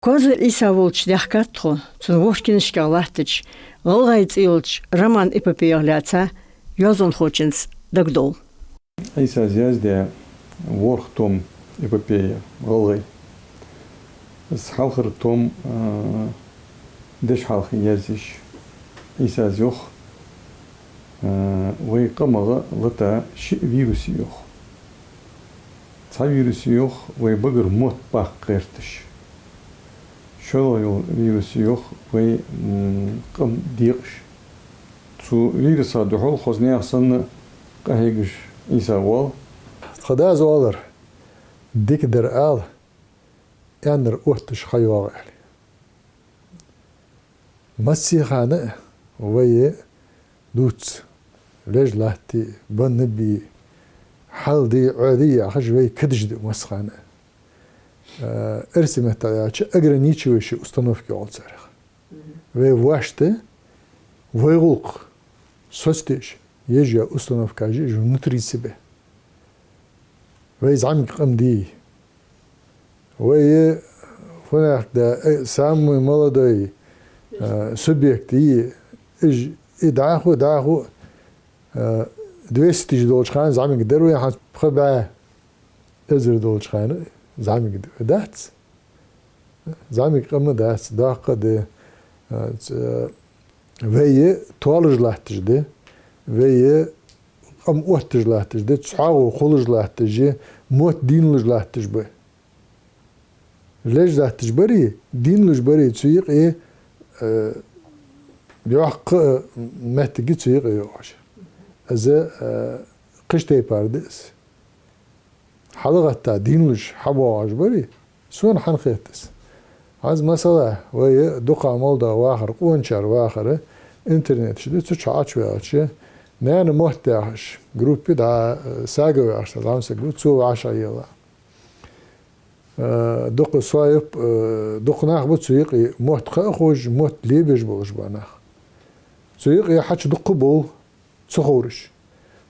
Коза Иса волч дяхкатхо, цун вошкиншка лахтыч, лгайц илч роман эпопеягляца, язон хочинс дагдол. Иса зязде ворх том эпопея, лгай. С халхар том деш халх язиш. Иса зёх вай камага лата вирус йох. Ца вирус йох вай багыр мот пах кертиш. Шо вирус йох вай кам дирш. Цу вируса духол хозне ахсан кахигш Иса вал. خدا زوالر ديك در آل يانر أوتش خيوار علي مسيخانة ويا دوت ليش لهتي بنبي حل دي عادية خش ويا كدجد مسخانة ارسمت على شيء أجر نيتشي وشي أستنوفك على صارخ ويا واشته ويغلق سوستيش يجي أستنوفك جي نتريسي به ويز عمك قمدي وي هناك دا سامي مولدي سوبيكتي اج داخو 200 دولار خان زعمك دروي حت بخبع ازر دولار خان زعمك دات زعمك قم دات داق د وي طولج لحتجدي وي قم اوتج لحتج دي تصحاو خولج لحتج موت دينلج لحتج به ليش لحتج بري دينلج بري تسيق ايه بيوحق محتاج تسيق يوش اذا قشتي باردس حلقة تا دينلج حبو عجبري سون حنخيتس عايز مثلا وهي دقة مولدا واخر قونشر واخر انترنت شدي تشعاش وياتش نحن محتاج جروب دا ساجو عشان زعمس جروب سو 10 يلا دق صايب دق ناخ بتسويق محت خرج محت ليبج بولش بناخ سويق حتى دق بول تخورج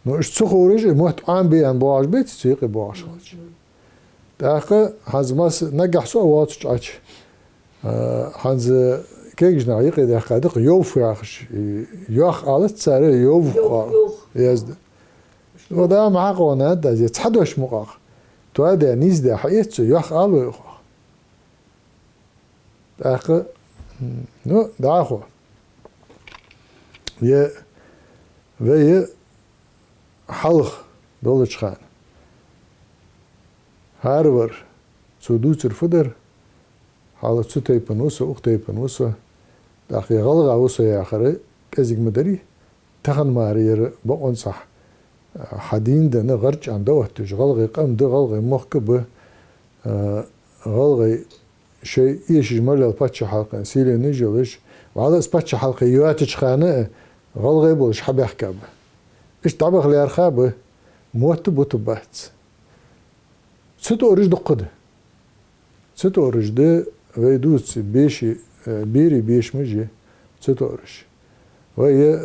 نوش تخورج محت عام بيان باش بيت سويق باش خرج داخل هزماس نجح سو واتش اش هنز كيجنا يقي ده قادق يوف ياخش ياخ على تسار يوف يزد وده مع قناد ده يتحدوش مقاق تو هذا نيز ده حيت ياخ على داخل نو داخل يه ويه حلق دولش خان هارور سودوتر فدر حالا سو تيبنوسا أو تيبنوسا داخل غلغة وسا يا آخر كذيك مدري تخن مارير بقون صح حدين ده نغرج عن دوتش غلغة قام ده غلغة مخكبة غلغة شيء إيش جمال الباتش حلقة سيلي نجلش وهذا سباتش حلقة يواتش خانة غلغة بولش حب يحكبه إيش طبخ لي أرخابه موت بوتبات ست أورج دقده ست أورج ده ويدوس بيشي بيري بيش مجي تتورش وهي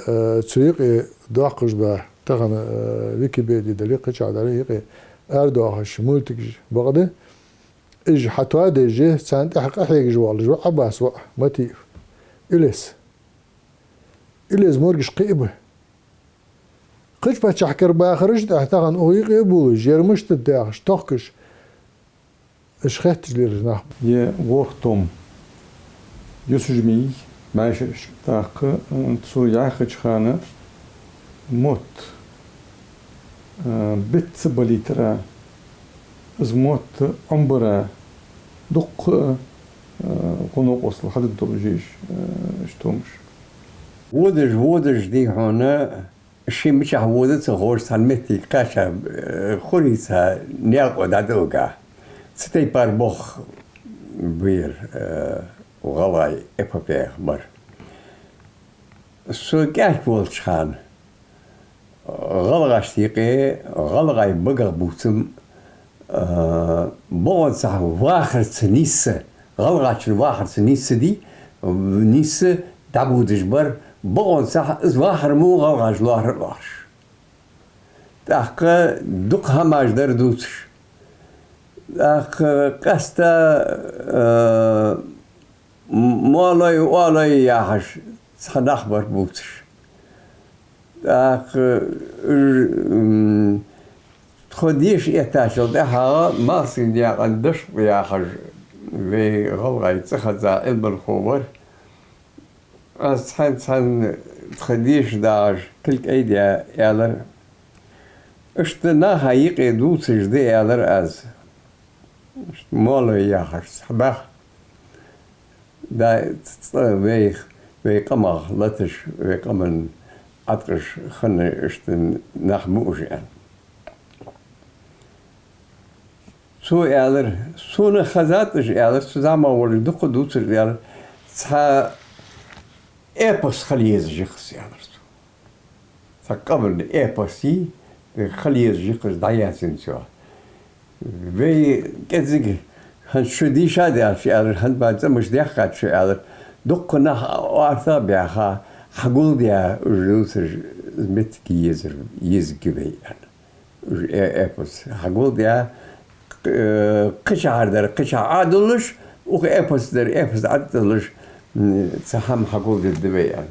تسويق داقش ده تغن ويكيبيديا دليقش على اردوغش مولتكج بغده اج حتى دجي سانت حق احيق جوال جو عباس متيف اليس مورجش قيبه قش باتش حكر باخرج تحتغن اويق يبول جيرمش تداخش توخكش اش خيتج لي رجناح يه وقتم يسجمي ماشش تاق تسو ياخج خانه موت بيت بليترا زموت عمبرا دق قنوق وصل حد الدرجيش اشتومش ودج دي هنا شي مش عودت غور سلمتي قاشا خوريسا نياق ودادوغا ستي بار بوخ بير وغلاي إبابير بر سو كاش بولش خان غلغاش تيقي غلغاي بقر بوتم بون صح واخر سنيسة غلغاش واخر سنيسة دي نيسة دابو دجبر بون صح واخر مو غلغاش واخر واش تاق دق هماش در دوتش تاق قستا مالای یاهش صدق بر بودش. خودیش احتاج ده ها ماسین یا قدش یاهش و غلای تخذ علم الخبر از حن خودیش داش کل ایدیا یالر اشتنا حقیق دوستش ده یالر از مالای یاهش صبح دا وی قمر لطش وی قمن عطرش خنه اشتن نخموش يعني. سو يالر سو خزاتش يالر سوزاما ولد دق دوتر يالر سا ايبوس خليز جيخس يالر سا قبل ايبوسي خليز جيخس داياسين سوا وي كذا هن شدي شادي يالر هن بعد مش ديخات شو يالر دق نخ وارثا بياها حقول ديا دوتر متكي يزجبي يعني ايبوس حقول ديا قشعر در قشعر عادلش و اپس در اپس عادلش سهم حقول دبی يعني.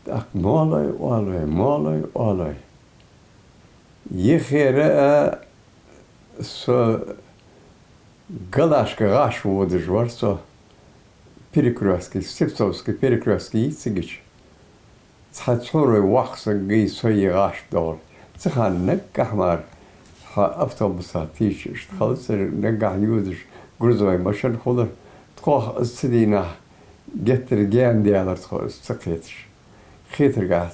داخ مالای یخیره سو گلاش که غاش ودش ور سو پیرکروسکی سپسوسکی پیرکروسکی سیگش تصور وقت گی سوی غاش دار سخن نکهمر أوتوبوساتيش اشتغلت نقع يودش جرزوي مشان خضر تخوخ السدينة جتر جان ديالر تخوخ سقيتش خيتر قاعد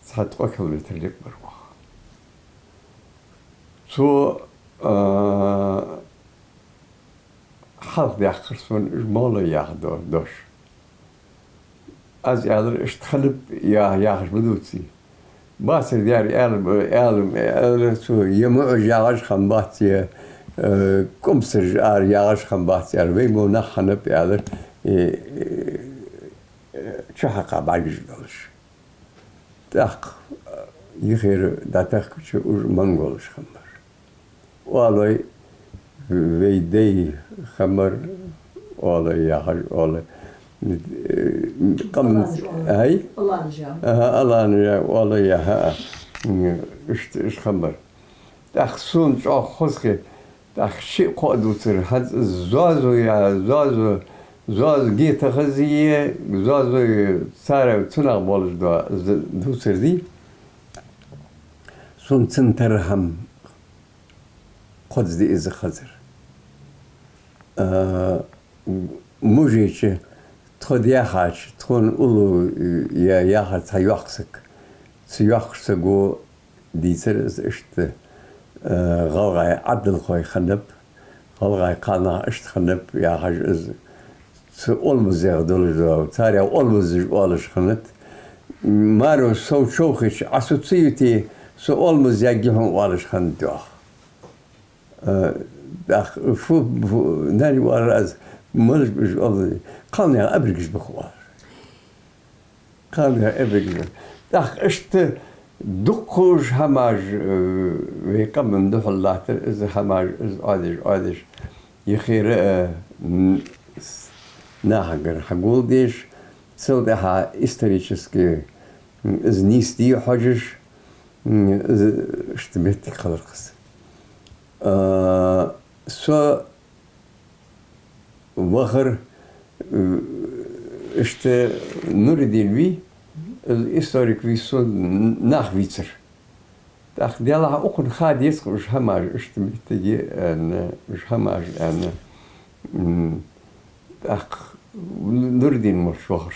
صحا تقوكل بترليك بروح سو حظ ياخر سون جمالة ياخدو دوش از يالر اشتغلب ياخر بدوتي باسر ديار علم سو يمو جاغش خنباتي كمسر جار جاغش خنباتي وي مو نخنب يالر شحقا باجش دولش داق يخير داتاق شو منغولش خمر والله ويدي خمر والله ياغش والله قم هاي الله نجا الله نجا والله يا ها ايش خبر دخسون جا خسخه دخ شي قادوتر هز زازو يا زاز گیت خزیه زاز سر تناق بالش دو سردی سون تنتر هم خود دی از خزر موجیچه تخد یاخاچ تخون اولو یا یاخاچ تیاخسک گو دیتر از اشت غلغای عدل خوی خنب غلغای قانا اشت خنب یاخاچ از olmaz ya dolu tarihe olmaz alış kanıt. Maro so çok hiç asosiyeti so olmaz ya gibi alış kanıt diyor. Da fu nari var az malış bir oldu. Kan ya abrigiz bakvar. Kan ya abrigiz. Da işte dukkuş hamaj ve kamın duhallahtır iz hamaj iz adiş ykhire ناهجر حقول ديش سودها исторически знести حجج اشتبهت خلقس سو وخر اشت نور ديلوي историк وي سو ناخويتر داخ ديالها اخن خاد يسخر هماج اشتبهت دي ان هماج ان Nurdin مشهور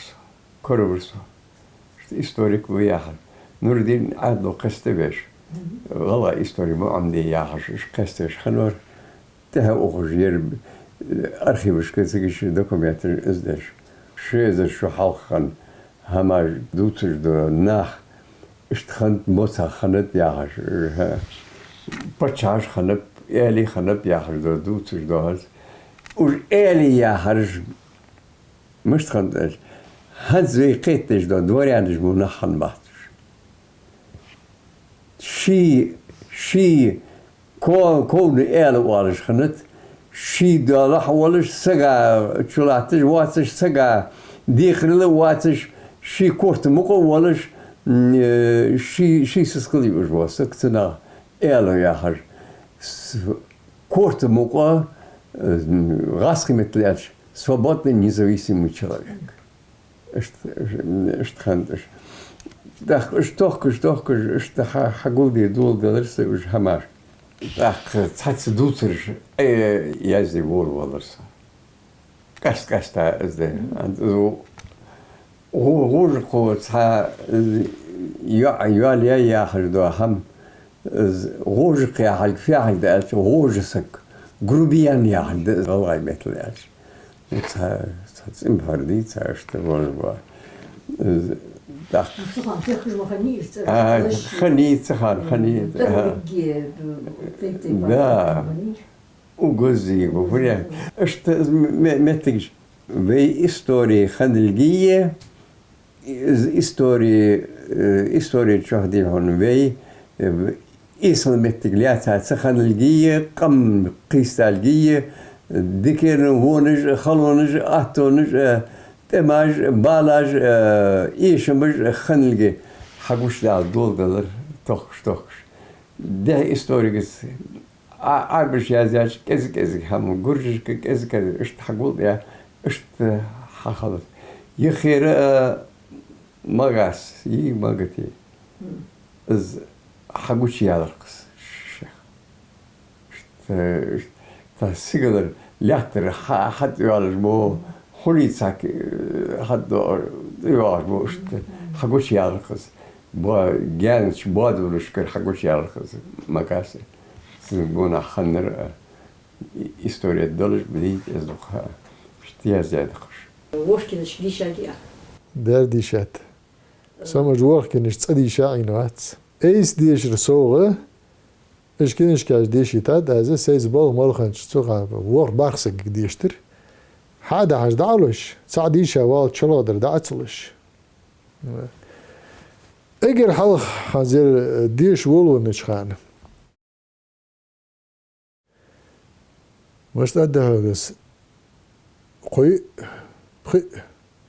كوربرس هيستوريك وياها نوردين عادلو قستبش والله هيستوري مو عندي ياهش قستش خنور تها أخجير أرخيبش كتيجيش دوكومنتر إزدش شيء شو حلقن هما دوتش دو ناخ اشتخنت موسى خنت ياهش بتشاش خنب إلي خنب ياهش دوتش دو هز وإلي ياهش مش تخنتش هزوي قيتش دوري عندش منحن بحتش شي كون إلي وارش خنت شي دالح ولش سجا شلاتش واتش سجا ديخل واتش شي كورت مقو ولش شي سسكلي وجوا سكتنا إله يا حر كورت مقو غاسكي متلاش свободный независимый человек. Что хандыш. Так, что хагулди дул галерсы уж хамар. Так, цац дуцерш язди вол валерса. Каста азде. Рож ко ца я хаждо хам рож ке хал фиал да рожсак грубиян я хал да метляш. It's in Parditz, erste Wohl war. Chanit. Da. Ugozi, говоря. Что метриш. В истории Ханельгие, истории Чахдилхон Вей, Ислам метригляция Ханельгие, Кам Кристальгие, ديكير هونج خلونج أتونج تماج بالاج إيشمج خنلجي حقوش لا دول دلر توكش ده إستوريكس عاربش يا زاج كذا هم جورج كذا إشت حقول يا إشت حخلص يخير مغاس مغتي إز حقوش يالرقص إشت تسيقدر لاتر حد يالش بو خليتك حد يالش بو حقوش يالرقص بو جانش بادولش كر حقوش يالرقص مكاسي سنقونا خنر история دولش بديت ازدقها اشتيا زيادقش وشكنش ديشاتيا ديشات سمج وشكنش تصديشا عينات ايس ديش رسوغه إيش كنيش كاش ديشيتات هذا سيز بال مالخنش تسوق وور بارسك ديشتر هذا حاج دعلش سعدي شوال شلادر دعتلش اگر حلق خنزير ديش ولو نشخان مش تأدى هذا قوي خي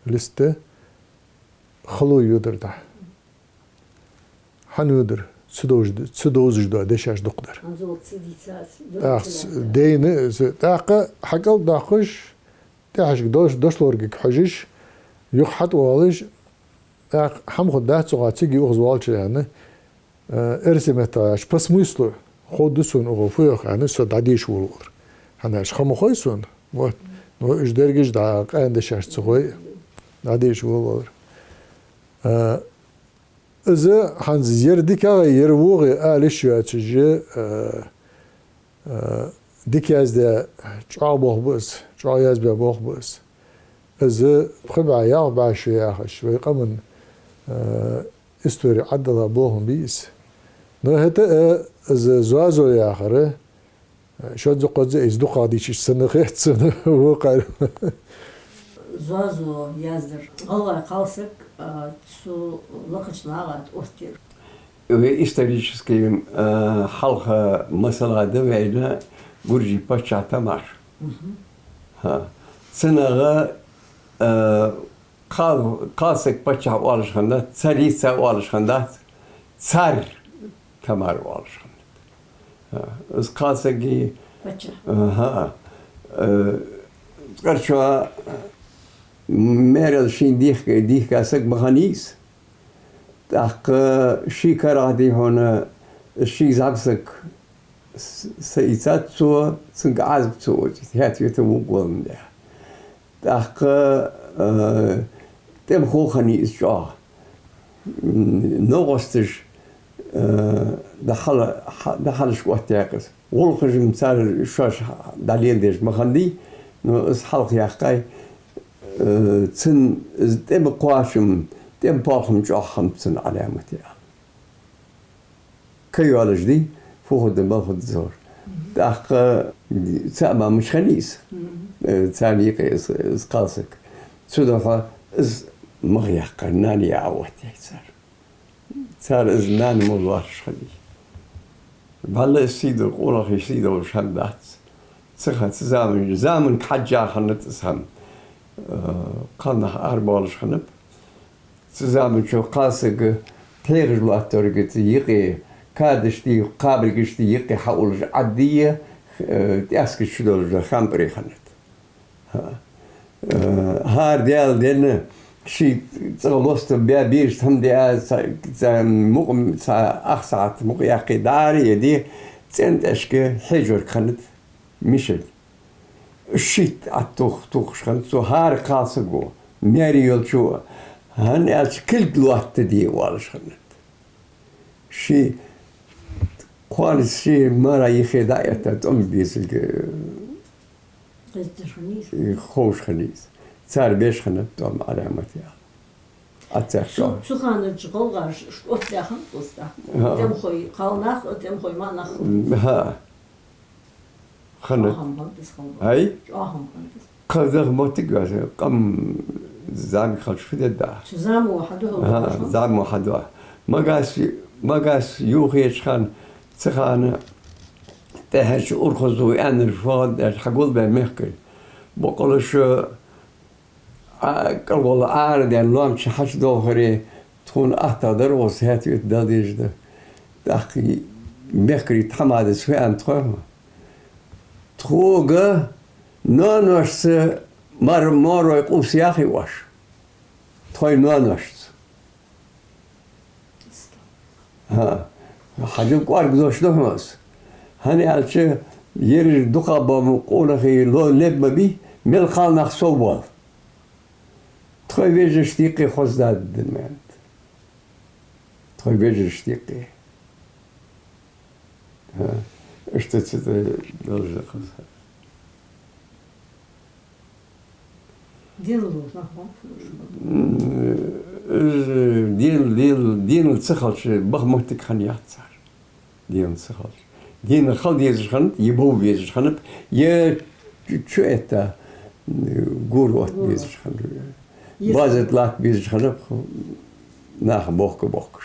لسته خلو يودر ده حنودر تسدوز جدا دشاش دقدر. دين داقة حقل داقش تاعش دوش لورجك حجش يخحط والش هم خد ده صغاتي جيوخ زوالش يعني ارسمتاش بس ميسلو خودسون وفوق يعني سداديش ولور هناش خمو خويسون و إيش درجش داق عندش صغوي داديش ولور إذا هنز يرديكا يروغي آلش ياتجي ديكاز ده شعبه بس شعياز ببوخ بس إذا بخبع يعبع شياخش ويقمن استوري عدلا بوهم بيس نهتا إذا زوازو ياخره شاد زقاد زي إزدو قاديش سنة خيط سنة وقال زوازو يازدر الله قالسك سو لقشلاغات أوستير. исторически халха масала давайда гуржи пача тамар. Ценага قاسك пача والشخندا царица والشخندا царь тамар والشخندا. С قاسكي пача. Скажу مرل شين ديك كاسك مغانيس تاق شي كرادي هنا شي زابسك سيتات سو سنق عازب سو هات يتمو قوم ده تاق تم خو خنيس جا نغستش دخل شوات ياقس ولخج مثال شاش دليل ديش مغاندي نو اس حلق ياقاي تن تم قواشم تم باخم جاخم تن علامتي كيولج دي فوق دم فوق زور داق تسمع مش خنيس ثاني قيس قاسك سودفا از مغيق ناني عوتي صار از نان مولواش خلي بالله سيدو قولخ سيدو شمدات صخت زامن حجا خنت اسهم قلنا أربعة خنب زامن شو قاسق تيرج لاتورجت يقي كادشتي قابل قشتي يقي حول عدية تأسك شلول خمبري خنت هار ديال شي تغلوست بيا بيرش هم دي مقم أخ ساعات مقياقي داري يدي تنت أشكي حجر خنت مشل الشيت توخ خنت سو هار قاسقو ميريول شو هن ألش كل الوقت دي والش خنت شي قال شي مرة يخي دايرة تأم بيسلك خوش خنيس صار بيش خنت تأم علامتي أتأخر شو خانة شغل غاش شوف داخل قصة تم خوي قالناخ تم خوي ما نخ ها خنت هاي قدر ما تقاس قم زام خلش في الدا زام واحد هو زام واحد ما قاس يوخيش خان سخانة تهش أرخصو أنا الفاد حقول بمحكي بقولش قال والله عارض يعني لام شحش دوخري تكون أحتضر وسهاتي الداديج ده داخي مخري تحمد سوي أنتخه تخوجه نانوش مار يقوم سياخي واش تخوي نانوش ها حاجة قارب دوش دهمس هني على يرج دقة بمقولة في لو لب بي ملخال نخسو بال تخوي بيج اشتيقي خزداد دمانت تخوي بيج اشتيقي ها اشتت درجة خزها دين السخلش بغمتك خنياتسار دين السخلش دين الخلد يزخنت يبو يزخنت يه شو اتا قولوات بيزخنت بازت لات بيزخنت ناخ بوكش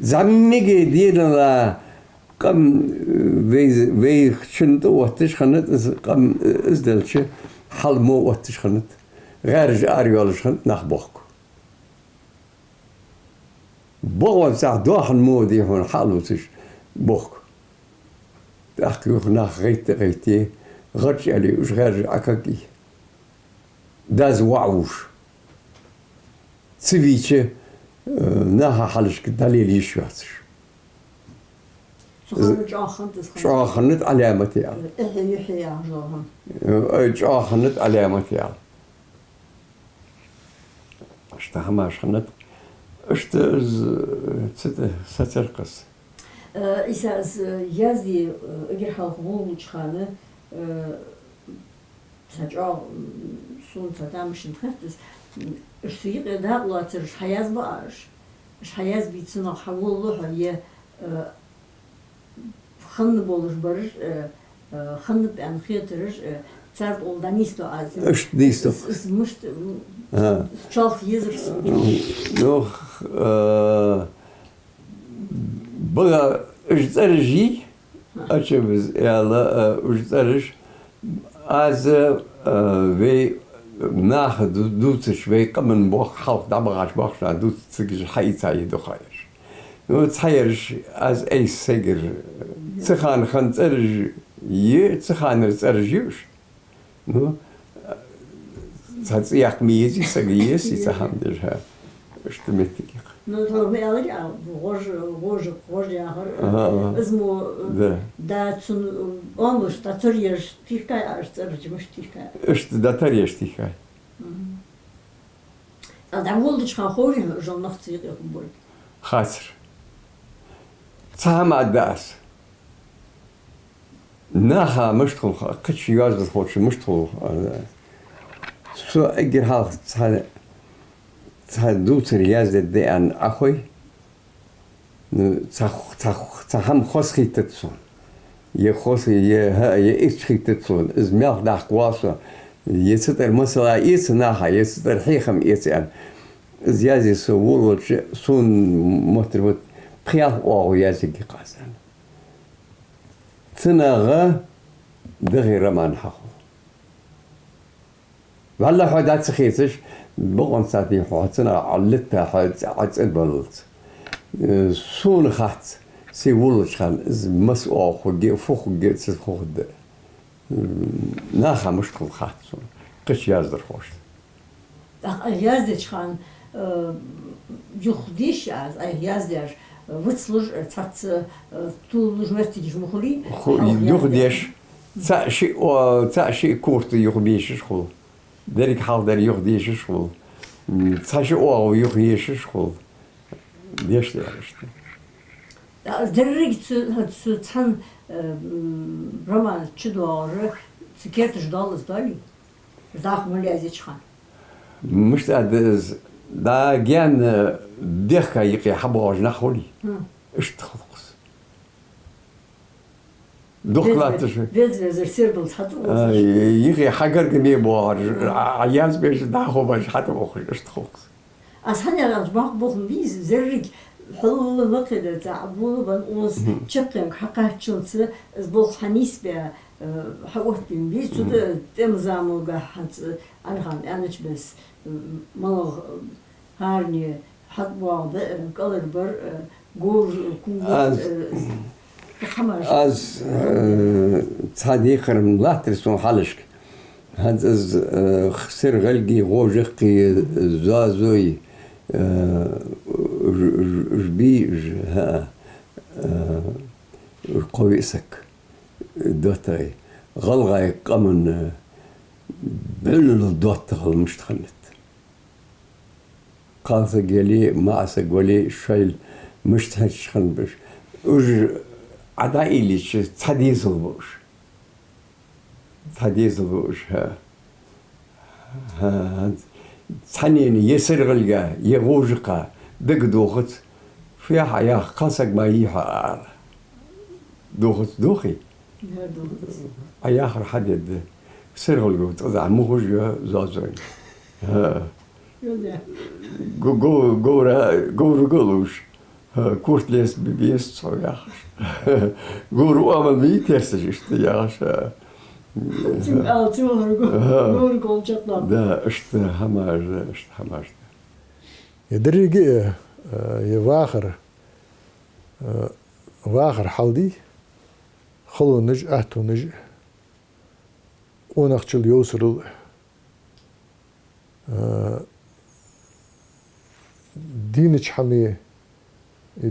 زمنيجي دين لا قم وي شنتو واتش خنت قم ازدلش حلمو واتش خنت غير جاري خنت ناخ بوغ ساعة دوخن مودي هون حالوتش بوخ أخلوخ ناخ غيتي غرش علي وش غير أكاكي داز وعوش سيفيتش ناها حالش كدالي يشواتش شو خنت علامتي شو خنت علامتي اشتهماش خنت اشتز سترقص إساس يازي أجر حلق مولوش خانة سجع سون تدامش نخرتس السيق ده لا ترش حياز باش مش حياز بيتصنع حول له هي خن بولش برش خن بأن خيترش صارت أولدانيستو عز اش ديستو مش شالف يزرس نوخ بقى اجترجي أشبز يلا اجترج از وي ناخد دوتش وي قمن بوخ خلق دبغاش بوخ دوت تسجل حي تاي دخايش نو تحيرش از اي سجر تخان خان ترج تخان ترجيوش نو تسيق ميزي سجيسي تحمدها اشتمتك نطلب مالك غوج يا هر اسمه دا تون أمش تطريش تيكا أشترج مش تيكا اشت دا تريش تيكا دا ولدش خان خوري جون نختي يقبل خاطر سام عداس ناها مشتخل قتش يازد خوش مشتخل سو اجر هاخ دوتر يازد دي ان اخوي تهم خوش خيتتسون يخوش يإيش خيتتسون از ميخ داخ قواسو يستر مسلا إيس ناها يستر حيخم إيس ان از يازي سو ولوش سون مطربت بخيال واو يازي قاسن تناغا دغير رمان حقو والله حدات سخيتش بقون ساتي حوتنا علتها حد البلط سون خات سي ولش خان از مسؤول خو فوق جيت خود ناخا مشكل خات قش يازدر خوش Yazdı çıkan yok diş az yazdır vıtsluj tatsı tulluj mestici muhuli yok diş تاشي كورت يخبيش شغل ذلك حال دار يخديش شغل تاشي او يخيش شغل ديش دارشت derrik su tan roman çudoru tüketiş dalız dali zahmı lezi çıkan مش تعدز دا جان دخا يقي حبوج نخولي ايش تخلص دخلاتش vezir sirbul satı يقي حجر كمي بوار عياز بيش داخو باش حتى بخش ايش تخلص Ashan yalan bak bakın biz zerrik حلو وقت تعبوا بنقص شقم حقاتشلت زبط حنيس به حقوق بيس تود تمزامو جحت أنهم أنا بس مال هارني حد بعض قدر بر جور از صديق من لا ترسم حالشك هذا خسر غلقي غوجقي زازوي جبيج ها قويسك دوتاي غلغاي قمن بلل دوتها مش تخلت قالت قالي ما قالي شايل مش تهشخن بش وج عدائلي تحديث البوش ها ثانيا يسر غلقا يغوجقا دق دوخت في حياة قاسك ما يحار دوخت دوخي أياخر حدد سر غلقا تضع مخوج زازوين قور قلوش كورت ليس ببيست صوياخر قور وامل مي ترسج اشتياخش Tüm altı olur gol olacaklar. Da işte hamar. يدري واخر حلدي خلو نج أهتو نج ونخشل يوصل دينش حمي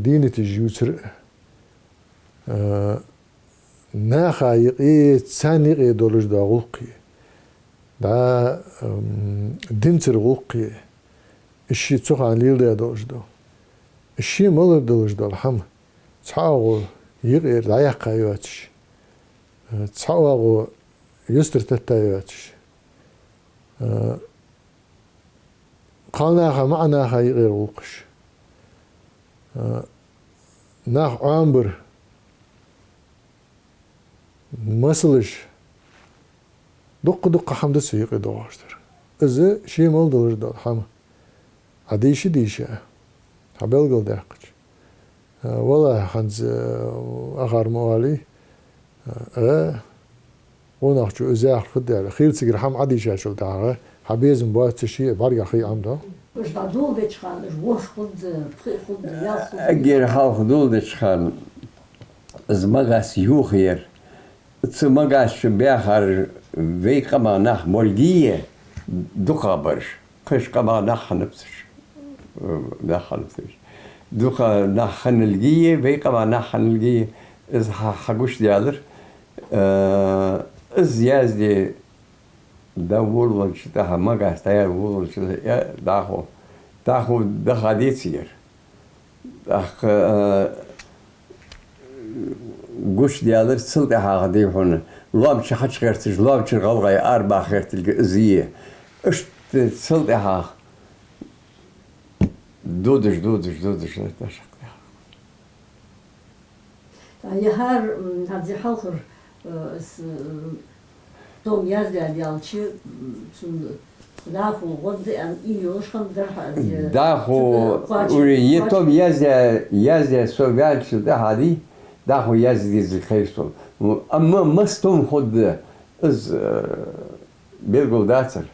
دينة الجوسر ناخا يقي تساني يقي دولج دا غلقي دا دينتر غلقي الشي تسوخ عن ليل دا دولج دا الشي مولر دولج دا الحم تساوغو يقي رايقا يواتش تساوغو يستر تتا يواتش قالناخا معناخا يقي غلقش ناخ عامبر مسلش دق حمد سيق دواشتر إذا شيء مال دولج دال حم عديش ديشة حبل قل داقج ولا خنز آخر موالي ونحجو إزاح فدي على خير سيقر حم عديشة شل داعه حبيزم بايت شيء بارجع خي عمدا مش دول بيتشخان مش وش خد يا أجر حال خدول بيتشخان زمغاس يوخير تسمعش بآخر في كما نح مولدية دقابرش قش كما نح نفسش دقا نح نلقيه في كما نح نلقيه إز حقوش ديالر إز يازدي داول والشتاها ما قاس تيار وول والشتاها داخو دخاديت سير قش ديالر سلطة هذه هون لام شحش خيرتش لام شغلغي أربع خيرتل زيه إيش سلطة ها دودش تشق يا هار هذه حلقة توم يزداد يالشي داخل غد أن إيوش خم درها داخل وريتهم يزد سوفيال شو ده هذه داخو يزدي زي خيسول أما مستم خد إز بيلقو داتر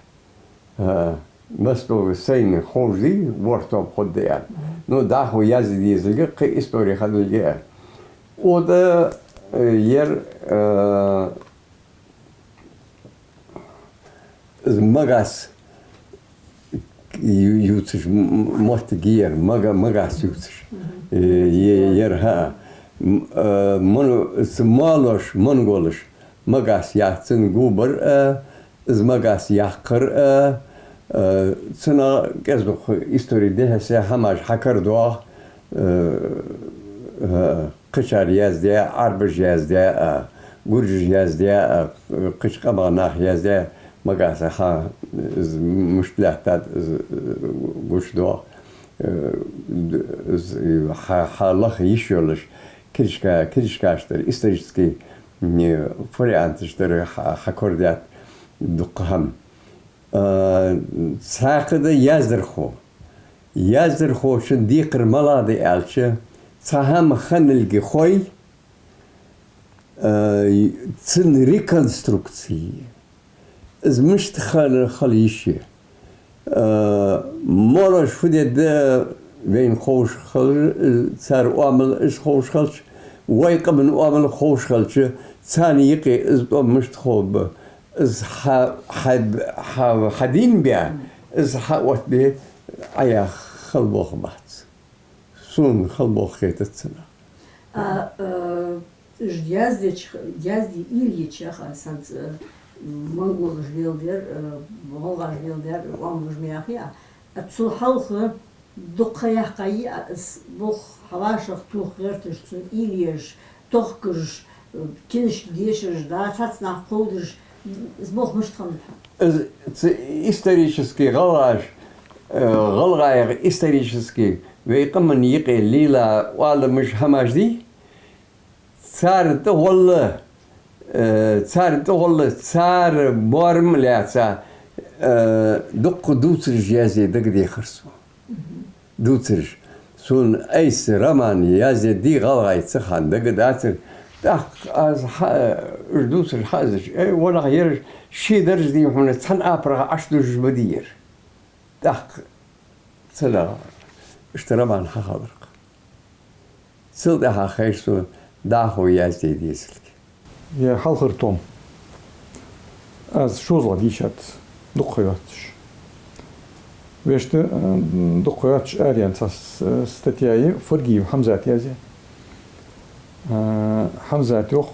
مستو سين خوزي ورتو خد يعني نو داخو يزدي زي قي إستوري خدو جاء وده yer magas yutuş mort giyer magas yutuş yer ha maloş mongoliş magas yatsın guber iz magas yakır sana gezbuk istori dehse hamaj hakar doğa قشار يزدي عربج يزدي قرج يزدي قشقبا ناح يزدي مقاسة خا مشتلات قش دوا حالخ يشولش كرشكاشتر استريسكي فريانتشتر حكورديات دقهم ساقد يزدر خو شن ديقر ملادي ألشه سهم خنلقي خوي تن ريكونستركسي از مش خليشي مرش فديد بين خوش خل صار وعمل اش خوش خلش ويقبل وعمل خوش خلش ثاني يقي از مش خوب از حدين بيع از حوت بي ايا خلبوخ بات سون خلبوخ خيتت سنة Yazdi İlyich sant Mongol jvelder, Volga jvelder, Wambuj meachia. Atsul halkı dokayaqayı boh havashaq tuh gertish tsun İlyich tohkış kinish deşish da satsnach qodish zboh mushtxam. Исторический غلغاير исторический ويقمن يقي ليلة وعلى مش هماجدي صار تغل صار بورم لعسا دق دوترج يازي دقدي خرسو دوترج سون ايس رمان يازي دي غلغاي تسخان دقد اتر دق دوترج حازش اي ولا غير شي درج دي هنا تحن ابرغ اشدج بدير دق سلا اشترمان حخضرق سلدها خيرسو داخو يازي ديسلك يا حلخر توم از شوزلا ديشات دقياتش ويشت دقياتش اريان ستاتياي فرقي حمزات يازي حمزات يوخ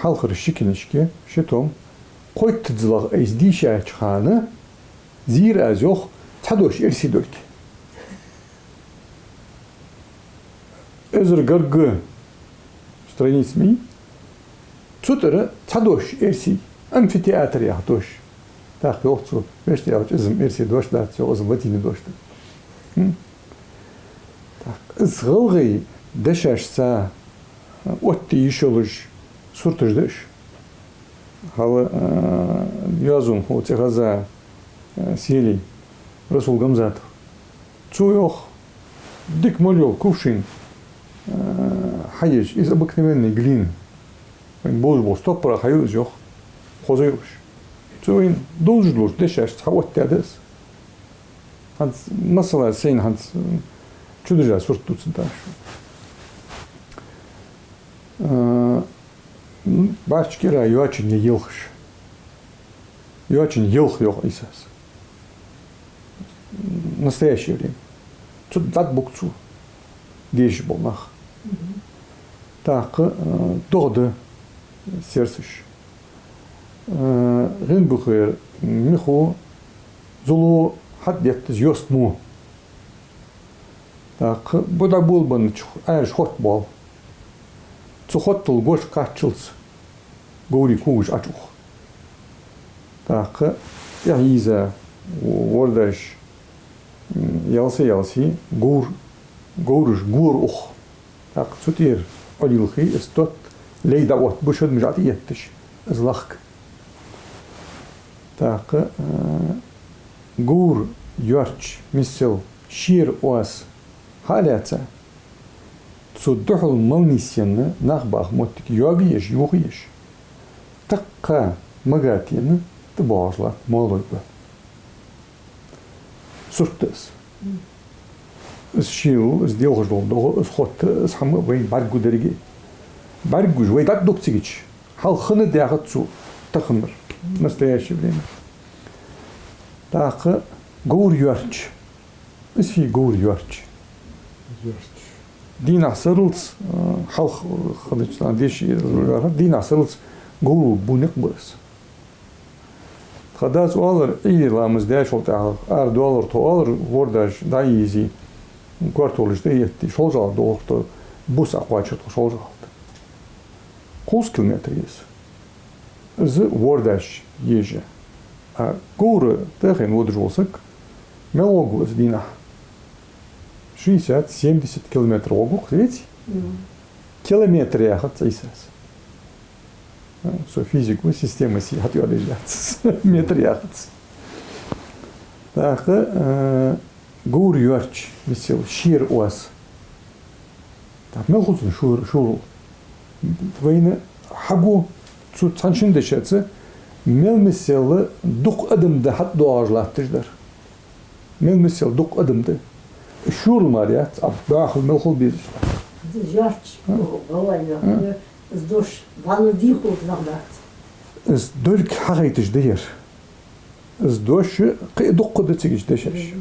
حلخر الشكلشكي شتوم قويت تزلغ ايز ديشات خانه زير از يوخ تدوش ارسي دولك ازر قرق страницами цутера цадош эрси амфитеатр яхдош так ёхцу веште явч изм эрси дош да цо озм ватини дош так ызгылгы дешашса отти ишолуш суртыждыш халы язум хоцегаза сели Расул Гамзатов цуёх дик молёл кувшин حيج إذا بكتمني جلين بوز بوز تبرا حيوز يوخ خوزيوش تسوين دوجلوش دشاش تحوت تعدس هاد مثلا سين هاد تشدرجا صورت توتسنتاش бачкира юачин йылхш юачин йылх йох исас настоящее время тут дат букцу деш болмах так доғды серсіш ғын бұқыр миху зулу хаддеттіз йост му так бұда болбын әрш хот бол цу хоттыл гош қачылс гоури кугыш ачух так яғиза ордаш ялси гоурыш гур ух так цутир олилхи истот лейда вот бушод мжат еттиш злахк так гур йорч мисел шир оас халяца صدحوا المونيسين نخبخ موتك يوغيش يوغيش تقا مغاتين تباشلا مولوي به سرتس اس شيو اس ديوغش دو اس خوت اس حم وي بارغو دريجي بارغو وي دات دوكتيجيش حال خنه داغتسو تخمر настоящее время так гур юарч اس في гур юарч دينا سرلس حال خدتان ديش دينا سرلس гуру бунек бус خداز اولر اي لامز داش وتاع ار دولار تو اولر ورداش دايزي кварталыш да етти шол жал доорто бус аквачыт шол жал 100 километр ес з вордаш еже а гуры техен одржолсак мелогус дина 60-70 километр огук ведь километр яхат цейсас со физику система си хатıyor метр яхат так гур юарч мисел шир уас так мелхузун шур твойны хагу цу цаншин дешetse мел мисел дук адымды хат дуажлаттыждар мел мисел дук адымды шур марият абдахыл мелхул бир Жарч, говорю, сдош ванну диху нагнат. С дольк хагайтыш дер. С дош дук кодыцыгыш дешеш.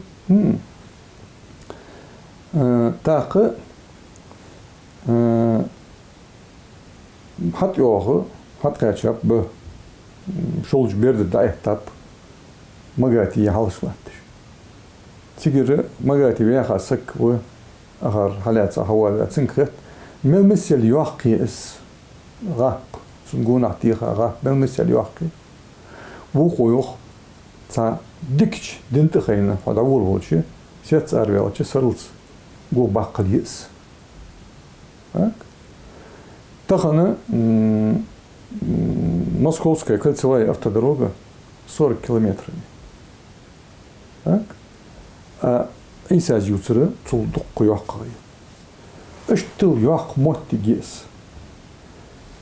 Так хат йогы, хат качап бу шолж берди дайтап магати халышлаттыш. Тигири магати яхасык бу أخر حالات أحوال تنكرت ملمسل يوحكي إس غاب سنقول نعطيها غاب ملمسل يوحكي وقويخ تا دكش دنت خينا هذا أول وجه سيت أربعة وجه سرلت جو باقل يس هك تخنا موسكوسكая кольцевая автодорога 40 километров هك إيساز يوتر تصدق يوقعي اشتل يوق موت جيس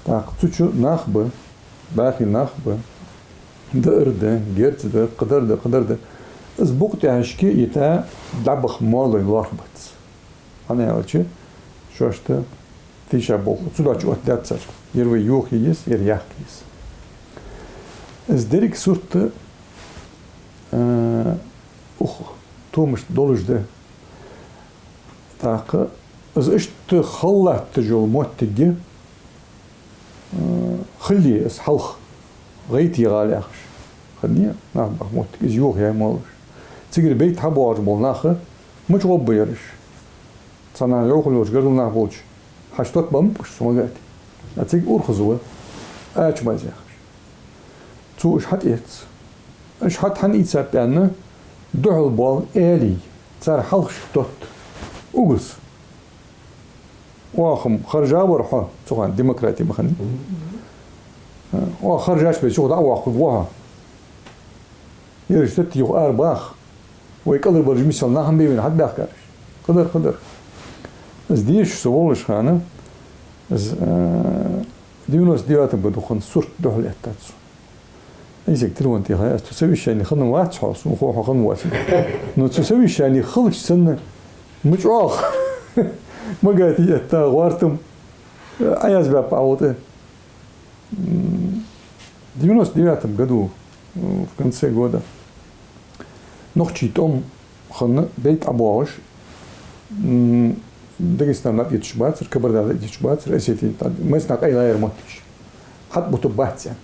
تاق تشو ناخبه باقي ناخبه دقرده جرتده قدرده از بوقت عشكي يتا دبخ مالي لاربت أنا يالشي شوشته تيشا بوق تسوداش وقت يروي يوخ يجيس يريح يجيس از ديريك صورت تومش دولجده تاق از اشت خلات تجول موتجي خلي اس حلخ غيتي غالي اخش خلني نعم موت از يوغ يا مالش تيجي بيت حبو عجبول ناخه مش غب يرش صنع يوخلوش قرل ناخولش حشتوت بمبش سمغاتي اتيجي اورخزوه اچ مازي اخش تو اش حت ايت اش حت حن ايت سابيانا دعو البال آلي صار حلخ شتوت أوجس واخم خرجا ورحا سوغان ديمقراطي مخني وخرجاش بيشوف دعوة خذوها يرشتت يو أرباخ ويقدر برج مثل ناهم بيبين حد باخكارش قدر از ديش سوولش خانه از ديونوس ديواتن بدوخن صورت دحل اتاتسو إذا كتير وانتي هاي تسوي شيء يعني خلنا واحد حاس وخو خلنا واحد نو تسوي شيء يعني خلش سنة مش آخ ما قاتي أتا غارتم عياز باب عوضه ديونوس دياتم قدو في كنسة جودا نخشي توم خلنا بيت أبواش دقيقتنا لا يتشبات كبر ده يتشبات رئيسيتي ما يصنع أي غير ماتش حتى بتبات يعني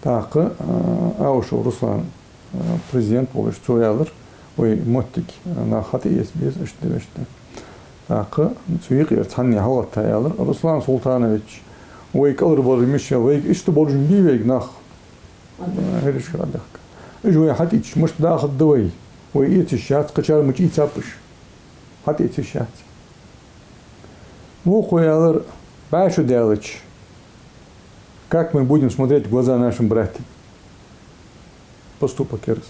تاق أوشو روسلان президент болуш цуялыр ой моттик на хати есбез иште тақы цуйгыр цанни халга таялыр Руслан Султанович ой калыр болмыш ой иште болжун бивег нах хериш кадак ой хати ич мыш дахы дой ой эти шат качар мыч ицапыш хати эти шат бу коялыр башу делыч. Как мы будем смотреть в глаза нашим братьям? Поступок ерс.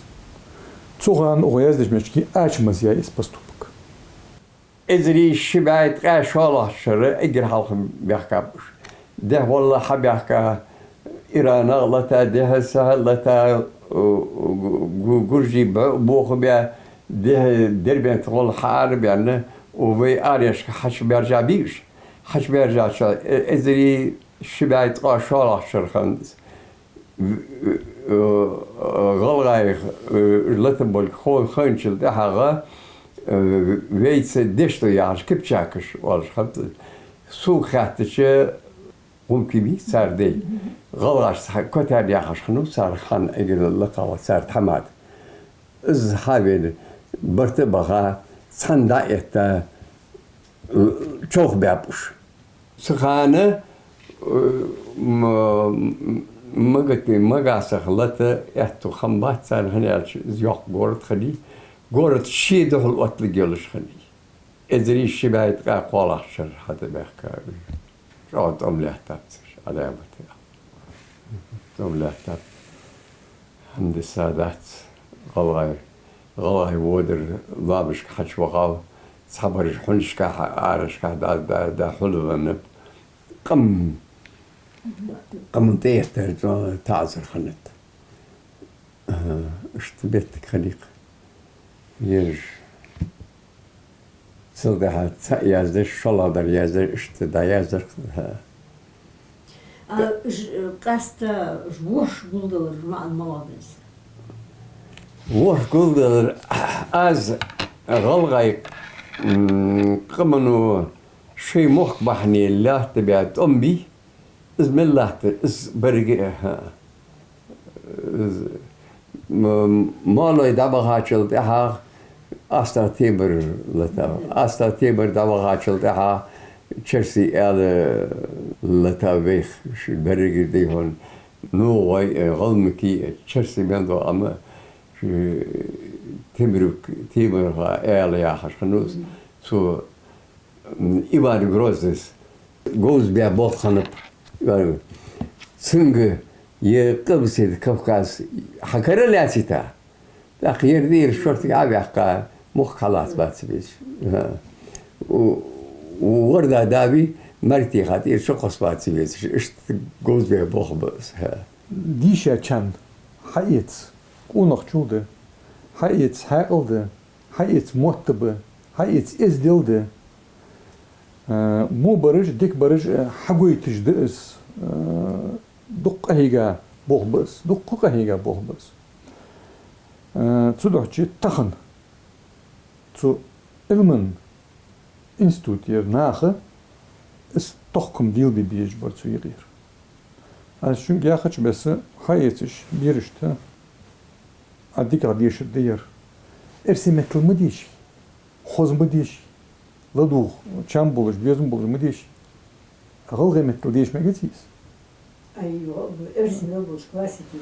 Цуган уяздыш мечки ачмаз я есть поступок. ازري شبعت قاش والله شر اجر حلقم بيحكابش ده والله حب يحكا إيران غلطة ده سهلة جورجي بوخ بيا ده دربين تقول حارب يعني وفي آريش حش بيرجع بيش حش بيرجع شا ازري شبعت قاش والله شر خندس غلغاي لتبول خون خنشل ده حاجة weet dishto jaars kipchakers was gaat zo gaat het je ممكن صار دي غلاش كتاب يا خش خنو صار خان اجل اللقاء صار حماد از حابين برتبغا صندايت çok بابوش سخانه مغتي مغاسه خلته يحتو خمبات صار هنا يوق غورت خدي غورت شي دخل وقت لجلش خلي ادري شبايت قاقولا شر حتى بحكا راد املحتات على بتاع املحتات عند السادات غلاي ودر لابش حش وقاو صبر حنش كا عارش كا دا حلو قم تيت تعزر خنت اشتبت خليق يرج صدها يازدر شلا در يازدر اشتدا يازدر قاست وش قلدر مع الموادس وش قلدر از غلغي قمنو شي مخ بحني الله تبعت أمي اسم الله اس برجع مالو يدبغ هاتشل تها أستا تيبر لتا أستا تيبر دبغ هاتشل تها تشرسي آل لتا بيخ شو برجع ديهون نو واي غلمكي تشرسي بيندو أما تيمر آل يا خش خنوس سو إيوان غروزس جوز بيا بوخ خنب سنگ يقبسيد كوكاس حكر لاسيتا تأخير دير شرطي عبي حقا مخ خلاص باتسبيش ووردا دابي مرتي خاطير شو قص باتسبيش اشت جوز بيا بوخ بس ديشا كان حقيت ونخ جوده حقيت حقلده حقيت مرتبه حقيت ازدلده مو برج ديك برج حقوي تجدقس دق هيجا بوخ بس دق هيجا بوخ بس تدوح جي تخن تو علمن انستوتير ناخه اس تحكم ديل بيجبر تو يغير از çünkü yaxıç besi hayetiş bir işte adik adiyş diyer ersimetl mı diş xoz mı diş ладух чам bulur bezim bulur mı diş ağıl kıymetli değişmek etiyiz ايوه ارسم لوش كلاسيكي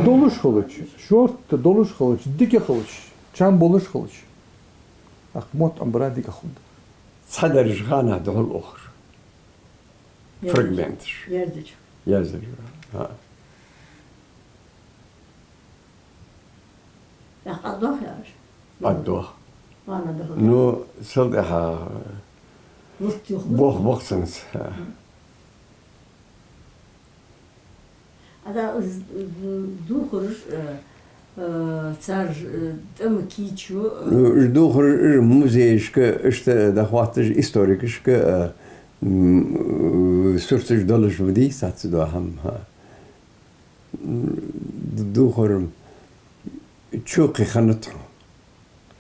doluş kılıç şort doluş kılıç dike kılıç çam buluş kılıç akmot ambra dike kılıç صدر جغانا دهول أخر فرغمنتش يردج يزر ها يا قدوخ ياش قدوه انا دهول نو صدها وقت يخبط بوخ بوخسنس هذا دوخرج صار تم كيتشو دوخر موزيشك اشت دخواتج هيستوريكشك سورتج دولش بدي ساتس دو هم ها دوخر تشوقي خنت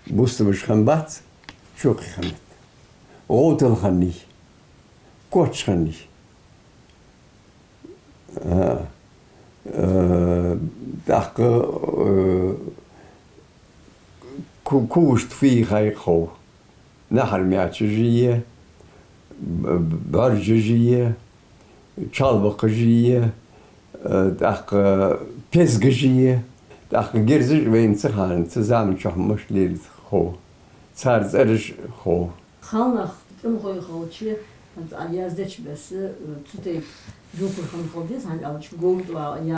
بوست مش خنبات تشوقي خنت غوتل خني كوتش خني داك كوشت في خيخو نهر مياتجية برججية çalbakıcıya, pezgıcıya, gerzir ve insan zusammen çahmış lil ho, sarz ho. خالنا تم خوي خوتشي انت يازدش بس تتي جوفر خم خوديس عن الش جولد ويا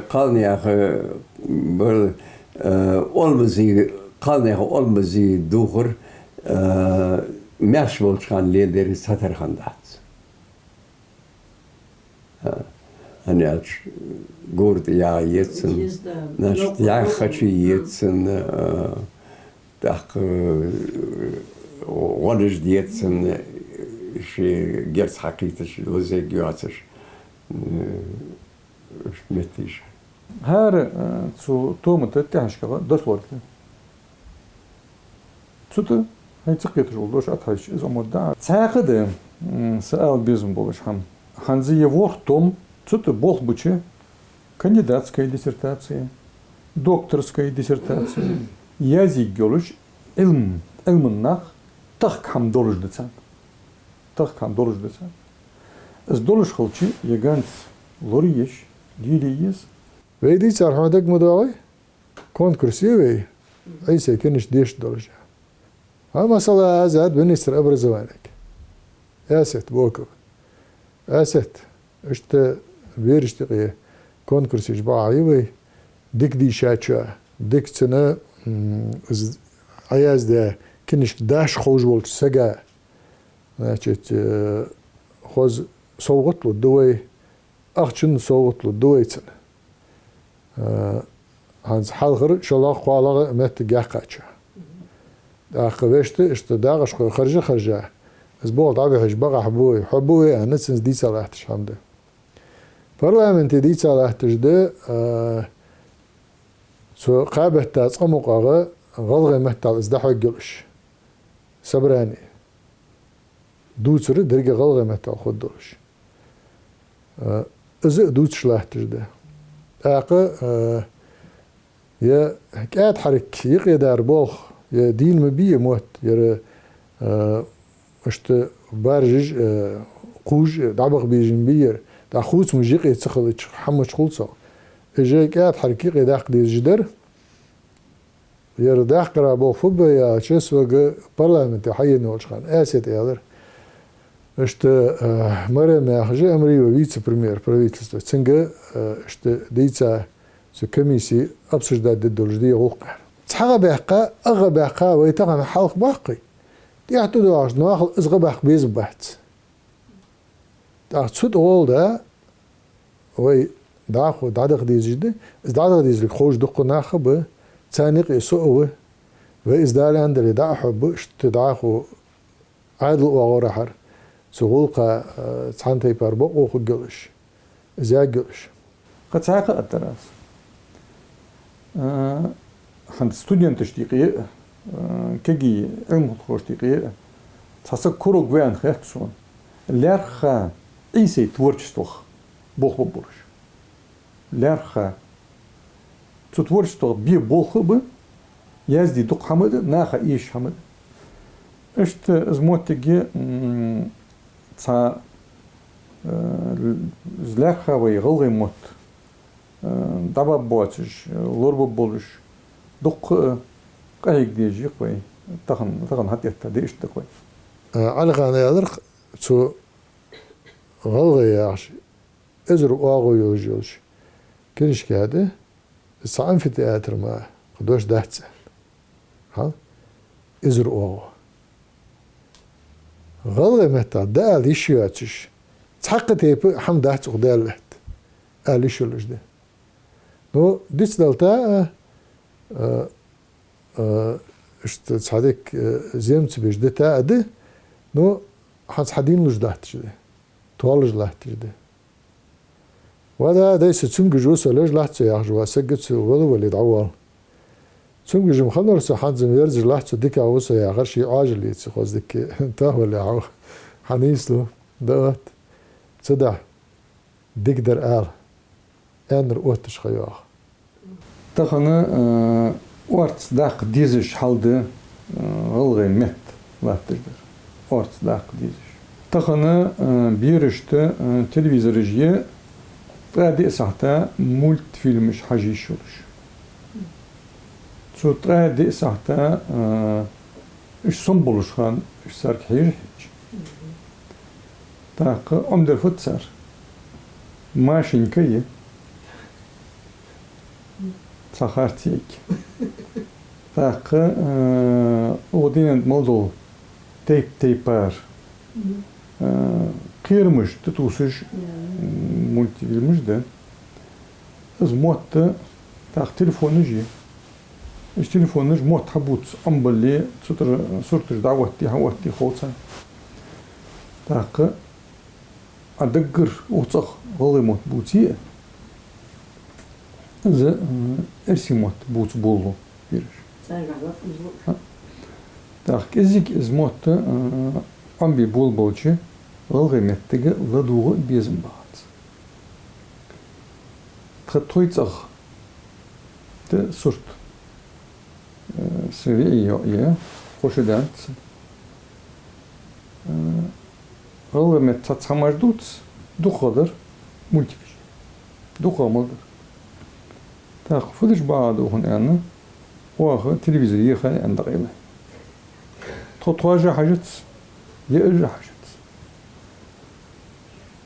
Kalniyah böyle olmazı kalniyah olmazı doğur مش بولشان ليدر ساتر خندات أنا قرد يا يتسن نشت يا خشي يتسن تاق ولج ديتسن شي جرس حقيقتش وزيك يعطش متيش هار تو تومت تحشكا دسورت تسوت هاي تقيت جولدوش اتحش از مدة تعقد سأل بيزم بولش ханзи вортом цуты бог буче кандидатская диссертация, докторская диссертация, язык гёлуш илмнах тахкам долуш децан. Тахкам долуш децан. С долуш холчи яганц лориеш, лилиес. Вейди цар хамадак мудавай конкурсе вей. Айсе кенеш деш долуш. А масала азад министр образования. Ясет боков. أسد إشت بيرشتقي كونكورس إجباع يوي ديك دي شاتشا ديك سنة عياز ده كنش داش خوش ولش سجا ناتشت خوز صوغت له دوي أخشن صوغت له دوي سنة هنز حلقر شلاق قالق مت جاكاتشا أخوشت إشت داغش خرجة زبول طبعا بقى حبوي أنا سنس دي صلاحتش حمده برلمانتي دي صلاحتش ده سو قابه تاصمو قاغه غلغه مهتال ازدحو جلش صبراني دوتر درجه غلغه مهتال خدوش از دوت شلاحتش ده اقا يا حكاية حرك يقدر بوخ يا دين مبيه موت يا اشت بارجج قوج دعبق بيجنبير دا خوت مجيق يتسخل حمش خلصة اجا كات حركي قداق دي جدر يرداق قرابو فبا يا شسوغ برلمانت حي نولشخان اسيت يادر اشت مرة ما خجي امري وفيتس بريمير правительства цинга اشت ديتا سو كميسي ابسج دا دولجدي غوقع تحغى باقا اغا باقا ويتغم حلق باقي يعتدوا عشان ناخذ ازغبح بيزبحت تاخذ اول ده وي داخو دادق دي جدي از دادق دي زلك خوش دقو ناخب تانيق يسوء و از دال اندري داخو بشت داخو عادل وغورحر سغولقا تانتي باربو وخو جلش ازا جلش قد ساقا الدراس عند ستودينت تشتيقي كجي علم خوشتيقي تاسك كروك وين خيرتسون لارخا ايسي تورشتوخ بوخ بورش لارخا تورشتوخ بي بوخ ب يزدي دق حمد ناخا ايش حمد اشت ازموتجي تا زلاخا وي غلغي موت دابا بوتش لورب بولش دق قايق ديجي قوي تخن حتى يتديش تقوي على غانا يدرق تو غلغي يعش ازر واغو يوجوش كلش كاده صعب في التياتر ما قدوش دهتسل ها ازر واغو غلغي متى دال يشياتش تحقق يب حم دهت قدالت قال يشلش ده نو ديس دلتا اشت صادق زمت بجدتا ده نو حس حدين لجداتش ده طوال لجداتش ده وهذا دايس تسمج جوس ولا جلاتش يا جوا سجت ولا يدعوال تسمج جم خلنا حد زم يرز جلاتش ديك عوس يا غشي عاجل يتخذ ديك انت ولا عو حنيسلو دوت صدع ديقدر قال انر اوتش خياخ تخنا وارتس داق ديزش حالده غلغي مت لاتجدر وارتس داق ديزش تخنا بيرشت تلفزيونجيه قادي ساعتا مولت فيلمش حاجي شولش شو قادي ساعتا اش صنبولش خان اش سار كحير حج تاق عمدر فتسار ماشين كي سخارتيك Так, один молдол тейпар. Кирмыш, ты тусишь мультфильмыш, да? Змотта, так, телефон жи. Иш телефон мот хабут амбали, суртыш даватти хаватти холца. Так, адагыр уцах голымот бути. За эрсимот бут болу бериш. Так, език змотта амби бол болчи. Голгыметтеги ладугы безим багат. Тхатойцах те сурт. Свери я хошедант. Голгымет цацамаждут духадыр мультипиш. Духамалдыр. Так, фудиш багаду хун яна. Уаха телевизор ехай андагыла. Тотуажа хажат. Ежа хажат.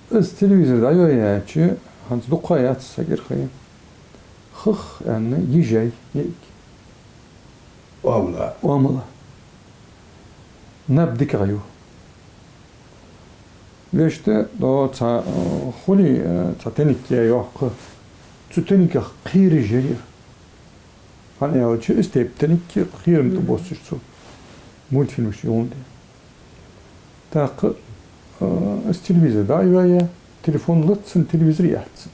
Из телевизора я че ханс духаят сагир хай. Хх яна ежай ек. Уамла. Набдик гаю. Веште до ца хули цатеник я йох. Цутеник қири жери. Хан я че истептеник қирим то босиш цу. Мультфильм шионде. Так с телевизора да я телефон лытсын телевизор ятсын.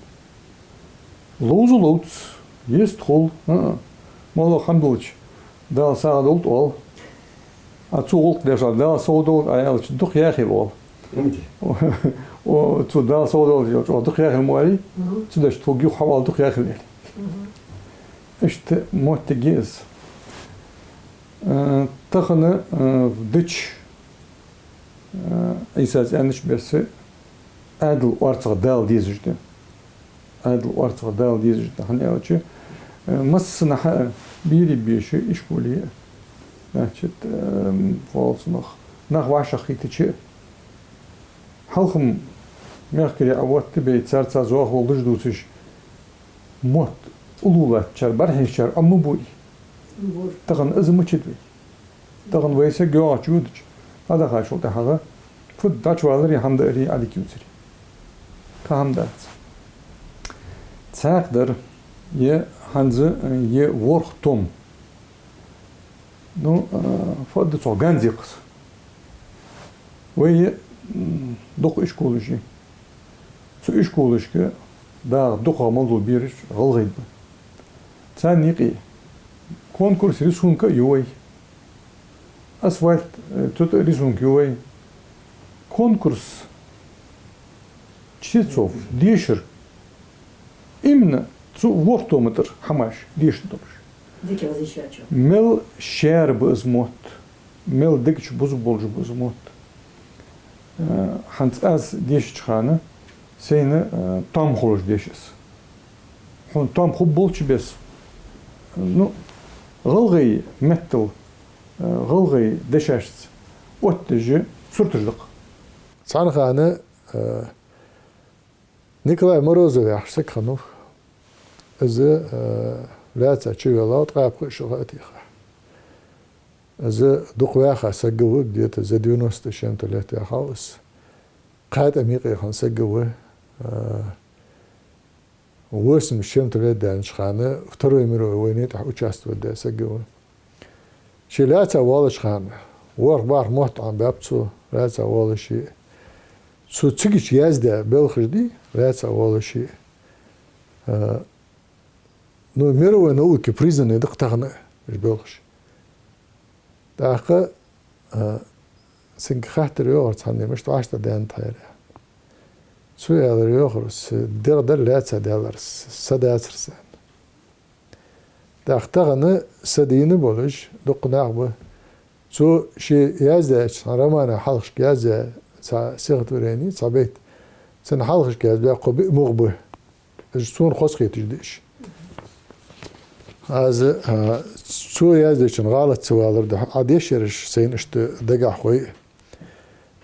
Лоузу лоуц есть хол. Мало хамдулыч. Да саад олд ол. Цу олд лежал да саудол аялч дух яхи ол. О цу да саудол жо дух яхи моали. Цу даш тоги хавал дух яхи. Иште мотегез. Тахана дыч İsaz yanlış birisi adil ortağa dal diyecekti. Adil ortağa dal diyecekti. Hani açı masına bir şey iş buluyor. Значит, волсунах nach вашахитичи. Halkım merkeri avattı bey çarça zoğ oldu dusuz. Mot ululat çar barhenşar amma bu. Tağın azımı çetvi. Tağın veyse göğaçudu. هذا خاشو تهذا فد داش والري حمد ري عليك يوزري كهم دات تاقدر ي هنز ي ورختم نو فد توغانزيقس وي دوق اش كولوجي سو اش كولوجكا دا دوق موضوع بيرش غلغيد تانيقي كونكورس رسونكا يوي Асфальт, тут рисунки, ой. Конкурс чтецов, дешер. Именно вортометр хамаш, дешер добрый. Мел шер бызмот, мел дикч бузу болжу бызмот. Ханц аз дешер чхана, сейна там холош дешес. Хон там хуб болчу бес. Ну, гылгый меттел. غلغي دشاشت واتجي سرتجلق صانخانه نيكولاي مورозов yaxshi qanov o'zi lata chigalot qab shug'atiha o'zi duqwaxa sagov где-то за 90 чем-то лет я хаус qad amiqi xan sagov 8 чем-то лет даншхана второй мировой войне участвовал да sagov شيلاتها والش خان وربار محت عم بابتو راتها والشي سو تسكيش يازدا بالخجدي راتها والشي نو ميرو نوكي بريزن دقتغنا مش بالخش داقه سنك خاطر يوغر تحني مش تعاشت دان تايرا سو يادر يوغرس دير لاتها دالرس سداترسان داختغنا سديني بولش دقناع به سو شي يازدا رمانا حلقش يازدا سيغت وراني صبيت سن حلقش يازدا قبي مغبه سون خسقي تجديش هذا سو يازدا شن غلط سوالر ده عاديشرش سين اشت دقع خوي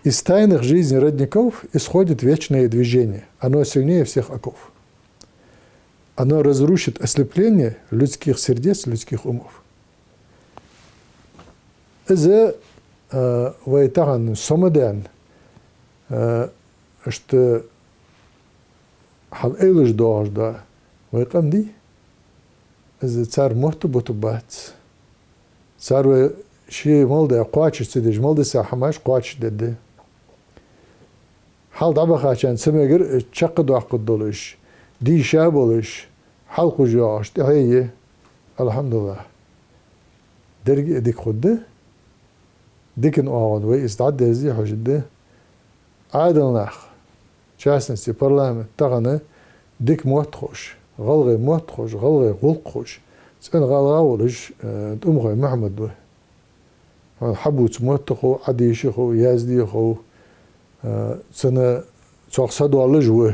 из тайных жизней родников исходит вечное движение. Оно сильнее всех оков. Оно разрушит ослепление людских сердец, людских умов. إذا ويتغن صمدان اشت حال إيلش دوغش دا ويقام دي إذا صار محتبط بات صار شيء مالده قواتش تدج مالده ساحماش قواتش دده حال دابا عشان سمجر تشقد وعقد دولش دي شابولش حلق جاش هي الحمد لله درج ديك خده ديكن اقعد ويستعد هذه حجده عادل ناخ شاسنسي برلمان تغنى ديك موت خوش غلغي موت خوش غلغي غلق خوش سن غلغا ولش تمغي محمد و حبوت موت خو عديش خو يازدي خو سنة تقصد والله جوه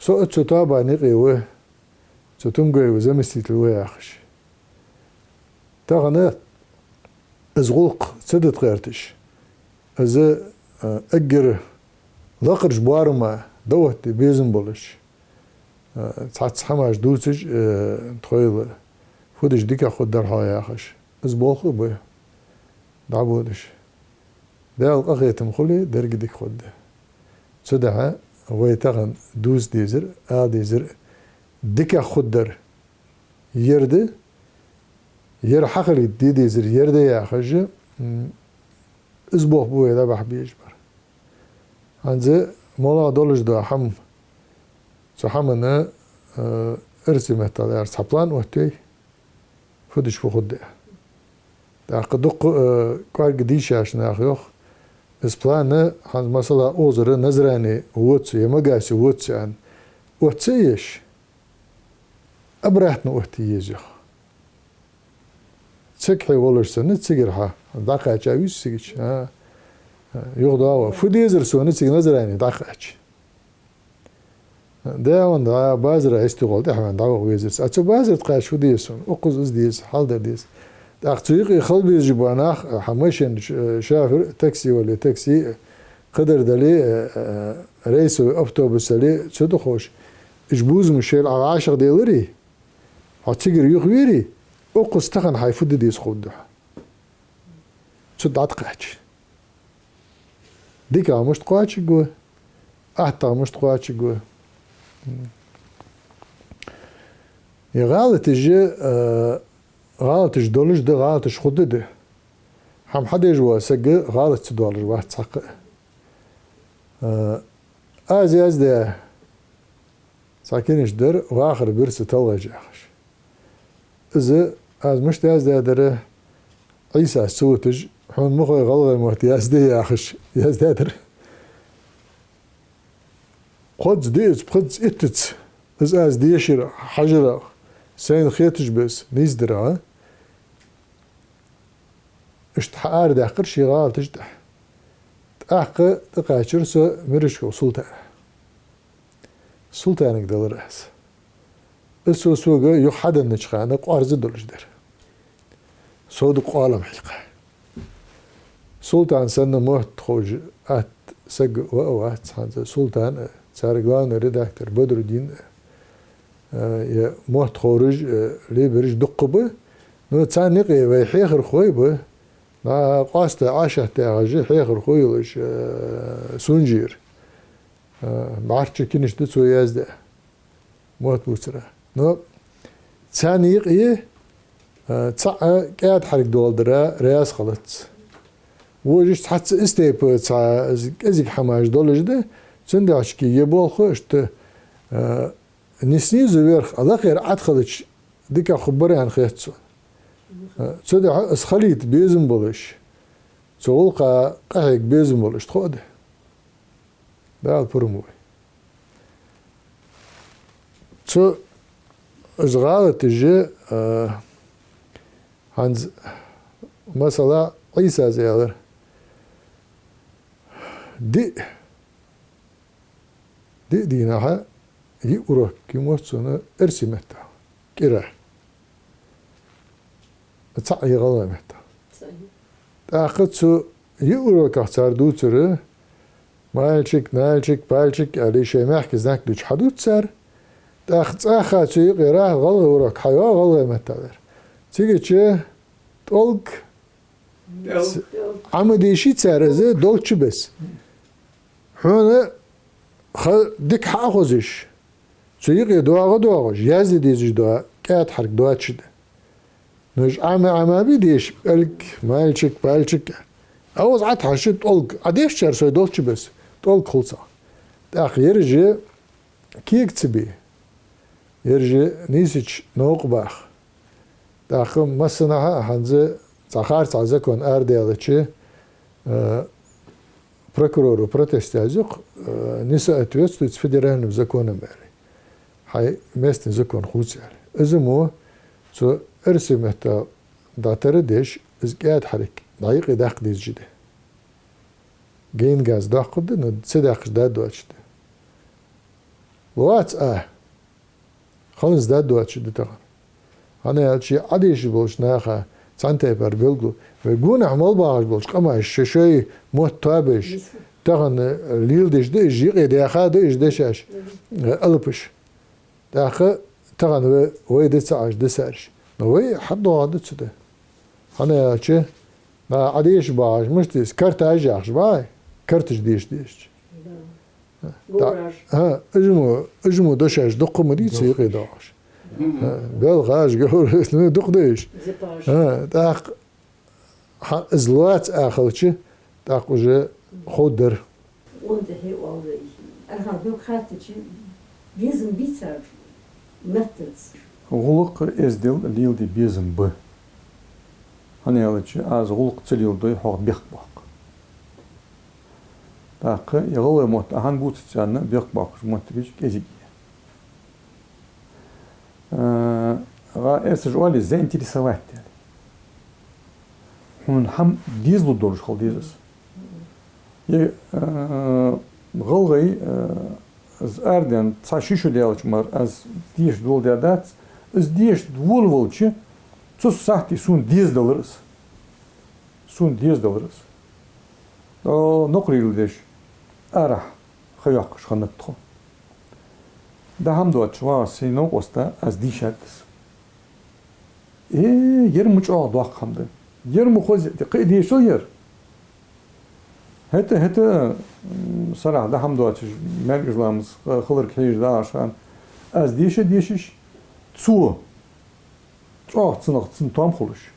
سو تتابع نقيه ستمجي وزمستي الوي آخش تغنى ازغلق سدت غيرتش از اجر لقر جبار ما دوت بيزن بولش تعت حماش دوتش تخيل فودش ديك خد در هاي آخش از بولخ بيه دعبودش ده الأخيت مخلي درج ديك خد صدها ويتغن دوز ديزر ديزر ديك خدر يرد ير حقل دي ديزر يرد يا خج اسبوع بوي ده بحبيش بر عنزه مولا دولش ده حم صحمنا ارسمت على سبلان وقتي فدش بخد ده قدق كار قديش عشان اخيوخ اسبلان هان مثلا اوزر نزراني ووتسي يمقاسي ووتسي عن ووتسيش ابرحتنا وقتي يجيخ تسكحي ولش سنة تسيقرها داقا جاويس سيقش يغضاوا فديزر سونة تسيق نزراني داقا ده وان دا بازر استغول ده حوان داقا ويزرس اتسو بازر تقاش فديسون اقوز ازديس حال در ديس داقتويقي خلبي جباناخ حماشن شافر تاكسي ولا تاكسي قدر دالي رئيس اوتوبوس دالي تسدو خوش اجبوز مشيل على 10 ديلري هتسيقر يغويري اقوز تخن حيفود ديس خودها تسد عتقاش ديكا مش تقاش جوه احتا مش تقاش جوه يغالط يجي غالطش دولش ده غالطش خود ده هم حدا يجوا سجى غالط دولار واحد ساق از ده ساكنش در واخر برس تلغج اخش اذا از مش از ده در عيسى سوتج حون مخي غلغ موت ياز ده اخش ياز ده در قدس ديز قدس اتت از ديشر حجره سين خيتج بس نيزدرا اشتحار داخل شي غال تجدح تأحق تقاشر سو مرشكو سلطانك دل رأس السو سوغا يحدا نشخانا قارز دولش در سود قالم حلقة سلطان سنة موت خوج ات سق وقوات سلطان سارقلان ريداكتر بدر الدين يا موت خورج لي برج دقبه نو تسانقي ويحيخر خوي به نا قاسته عاشه تاعجي حيخر خوي وش سونجير بعرفش كينش دسو يازده موت بوسرا نو تسانقي تسع قاعد حرك دول درا رياس خلط وجش تحت استيب تسع ازيك حماش دولج ده سندعشكي يبول خوشت نسنيزو ويرخ الله خير عدخلش ديكا خبري عن خيتسو تسودي اسخليت بيزن بولش تسولقا قهيك بيزن بولش تخوده ده البرموي تسو اشغالة تجي عند مثلا عيسى زيادر دي ناحا يقرأ كيموتسونا ارسمتها كرا تعي غلامتها تاخذ يقرأ كحتار دوتر مالشك بالشك على شيء ما يحكي زناك دوش حدود سر تاخذ يقرأ غلغ وراك حيوان غلامتها تيجي Dolk عم ديشي تسارزه دولتش بس هنا ديك حاخوزش سيقي دواغش يازي ديزش دوا كات حرك دوا تشد نج عم بيديش الك مالشك بالشك اوز عت حشت اولك اديش شرسو دولتش بس اولك خلصا داخ يرجي كيك تبي يرجي نيسيتش نوق باخ داخ مسنا هنزه Захар закон ардиалычы прокурору протестязюк не соответствует федеральным законам. Хай местный закон хуцер. Изму цо эрсимета датары деш изгад харик. Дайق дақ дизжиде. Гейн газ дақыды, но цедақш да дуачды. Луац Ханыз да дуачды тағын. Ханы ялчи адеші болш наха سانتي بربلغو ويقول عمل باش بولش قما الششي موت تابش تغن ليل ديش ديش جيقي داخا ديش ديشاش ألبش داخا تغن وي ديساش ديساش وي حدو عدد سده أنا يالشي ما عديش باش مش ديس كرت أجاش باي كرتش ديش ها اجمو دشاش دقو مريد سيقي داش بلغاش قول دق ديش داق زلات آخرش داق وجه خودر وانده هي والله أنا بيو خاتش بيزم بيتر methods غلق ازدل ليل دي بيزم ب هني يالش از غلق تليل دوي حق بيخ باق داق يغلق موت هن بوت تسانا بيخ باق موت بيش كزيك essa olha zainteresovat. Hun ham dizlu doruş hal dizes. Ye galgay az erden taşışu diyorlar az diş dol diyadat az diş dvolvolçi sus sahti sun diz dalırız. Sun diz dalırız. O nokril deş ara khayak şanatxo. Da ham do çwa sino osta az dişatız. Yer muço do xamdı. Yer mu xoz qidi şo yer. Heta sarah da ham do çş mergizlamız xılır kayır da aşan az dişiş tsu. Çok tsınıq tsın tam xuluş.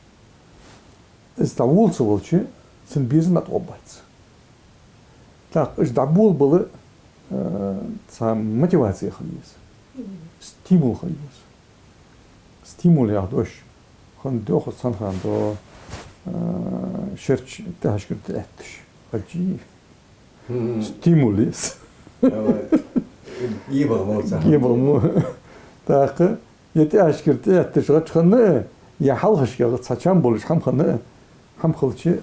İstanbul sıvılçı sin bizmet obat. Tak iş da bul це мотивація хвилюється, стимул хвилюється. Стимул я дощ. Хан дохо санхан до шерч ташкірт еттіш. Хачі. Стимуліс. Ебалму. Так, я ташкірт еттіш. Хачханы я халхашка сачан болыш хамханы. Хамхалчы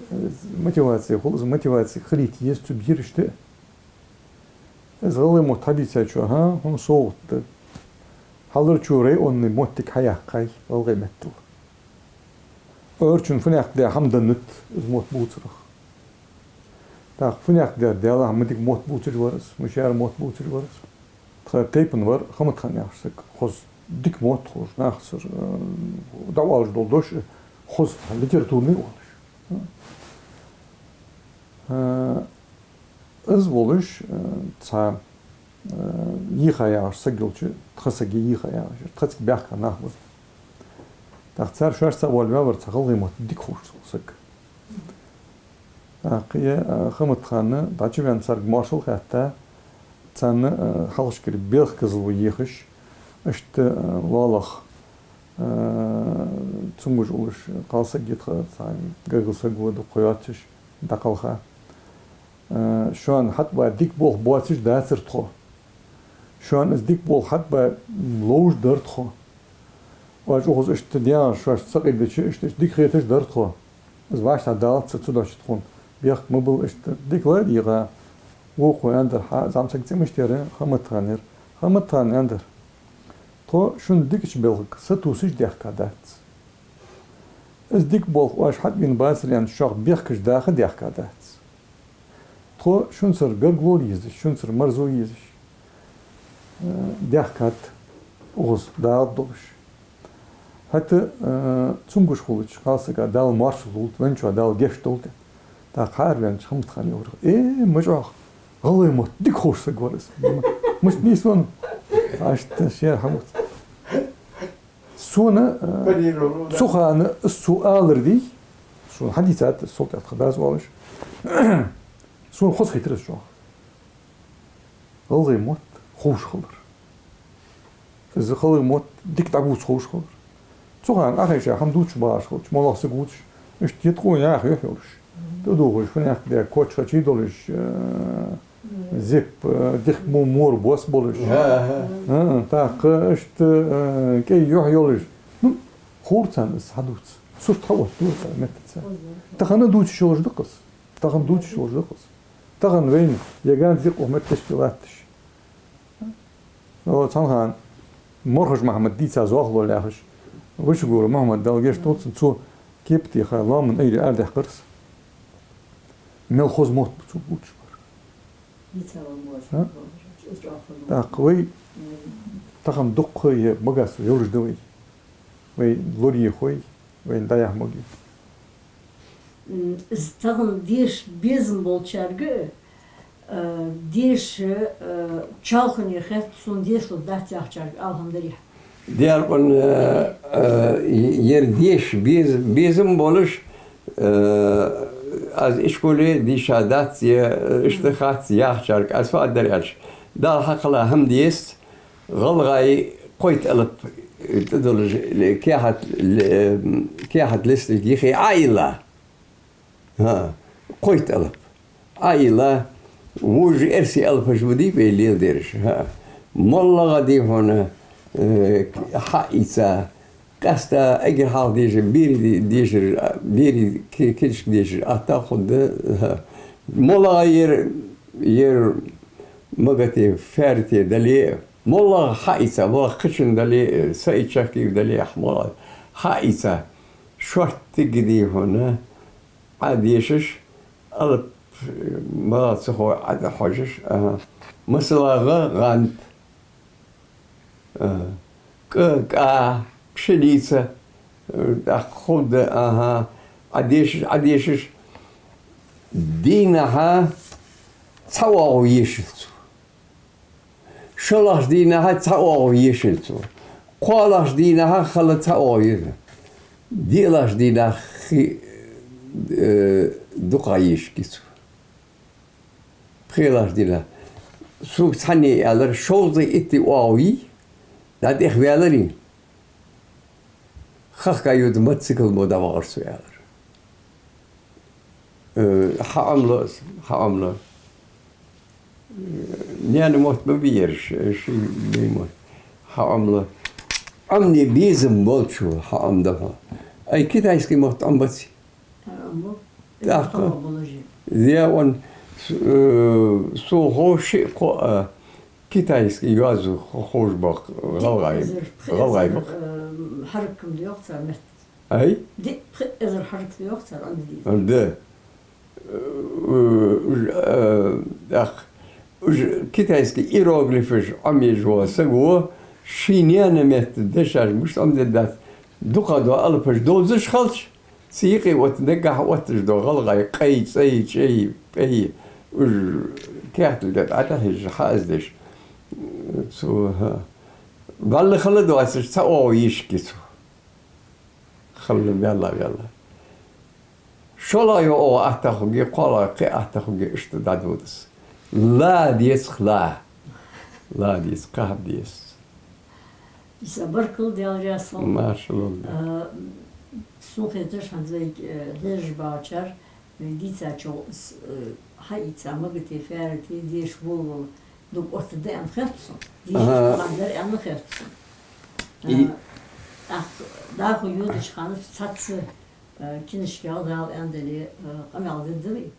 мотивация, холыз мотивация хрит есть субъериште. Залы мотабиция чуга, он соğuttu. Halır çuğrayı onu mottik hayakkay, algay mettul. Örçün fınyak diye hamdanıt, mot buğuturuk. Tak fınyak diye Allah hamdik mot buğutur varız, müşahar mot buğutur varız. Tığa teypin var, hamıt kan yaxşık, hoz dik mot hoz, naxsır, davalj doldoş, hoz literatürni oluş. Iz boluş, ça yıxaya sagılçı, tıxasagi yıxaya, tıxasagi bäxka naxbı. Taxtsar şarsa volva var tıxıl gıymot dik hoş olsak. Aqiye xımıt xanı, daçı ben sarg marşal hatta çanı xalış kiri belx kızıl yıxış, işte valaq çumuş oluş, qalsa gitxa, gagılsa godu qoyatış, daqalxa. Şu an hatta dik bol boğazış da sırtxo. Şu an dik bol hatta loğuş dörtxo. Vaç oğuz işte diyan şu an sıkıydıçı işte dik reytiş dörtxo. Ez başta dağıt sıçı da çıtxon. Biyaq mıbıl işte dikler diğa. O koyandır. Zamsak demişleri hamıttanır. Hamıttanır. To şun dik iç belgik sıtusiş diyak kadat. Ez dik bol vaç hat bin basriyan şaq biyaq daxı diyak kadat. To şunsır gırgvol yiziş, şunsır marzo yiziş. Diyahkat, oğuz, dağıt doluş. Hatta Zungusch Hulch, Halsega, Dal Marshall Hult, Venture, Dal Gestolke. Da Harven, Chamtran, Major. Alle moet dik hoorste geworden. Moest niet zo'n. Als het zeer hamut. Zo'n. Zo'n sualer die. Zo'n hadithat, zo'n het gedaan zoals. Zo'n god schiet er zo. Alle moet hoorschouder. Ze alle moet dik taboes hoorschouder. Zo'n achterje, ham doet je baas goed. Molach ze goed. Is dit gewoon ja, heel veel. Dat doe ik. Van echt de coach gaat je dollar. Zip, dicht moer bos bolus. Tak, ist kei jolis. Nu, hoortan is hadut. Soort hawat doet met het. Tagan doet shows dukos. Tagan doet shows dukos. Tagan wein, je gaat zich ook met tespilatis. Nou, dan morgen Mohammed dit zou zo leggen. Wish go Mohammed dalgesh tot zo kipti khalam en ide aardig kers. Mel khozmot zo goed. Так, вы такам докхой магас ёрждой. Вы лори хой, вы даях моги. Тагын деш безм болчаргы, деш чалхыны хет сон деш датяхчар алхамдыря. Diğer kon yer diş bizim boluş az işkuli dişadat ya iştihat yahşark az faderyaş da hakla hem diyes galgay koyt alıp tedol kiyahat liste diye ayla ha koyt alıp ayla wuj ersi alıp judi belli deriş ha molla gadi hona haisa Kasta eğer hal diyecek biri kiç diyecek hatta kudu mola yer magati ferti dali mola haisa mola kışın dali sayıçak gibi dali mola haisa şort gidiyor ona adiyesiz alıp mola sıhho adı hocuz mesela gant ka pшеница, хода, ага, одежишь, динаха, цауау ешилцу. Шалаш динаха, цауау ешилцу. Куалаш динаха, хала цауау ешилцу. Дилаш динахи, дука ешкицу. Прилаш дина. Сук цани алар, шолзы ити уауи, dat echt wel erin. Ga je de motorcycle moda waar zo ja. Haamlo. Nee, nu moet me weer. Nee, moet. Haamlo. Amni bezem bolchu haamda. Ay kitayski moet ambasi. Так. Ja, on so hoş kitayski yazı hoş bak. Galgay bak. حركم يوقتها مت. Ay? دي إذا حركت يوقتها عندي. De. Kitayski hieroglifers amijwa sego Chiniane met deşar moest om dat duqa do alpers dozish khalch siqi wat nega wat do galgay qayt ay كاتل ده عتهج حازدش سو قال لي خلدو اسش سو يشكيسو خلي يلا شلا يو اتخوغي قلا قي اتخوغي اشتدادودس لا ديس لا ديس قاب ديس يسبركل ديال راسل ما شاء الله سوخيتش هنزيك هيج باچر ديتا چو هايتا مغتي فارتي ديش بول دو ortada en خرطسو ديش قادر en خرطسو daha koyu dışkanı satsı kinişki al en deli qamal dedi.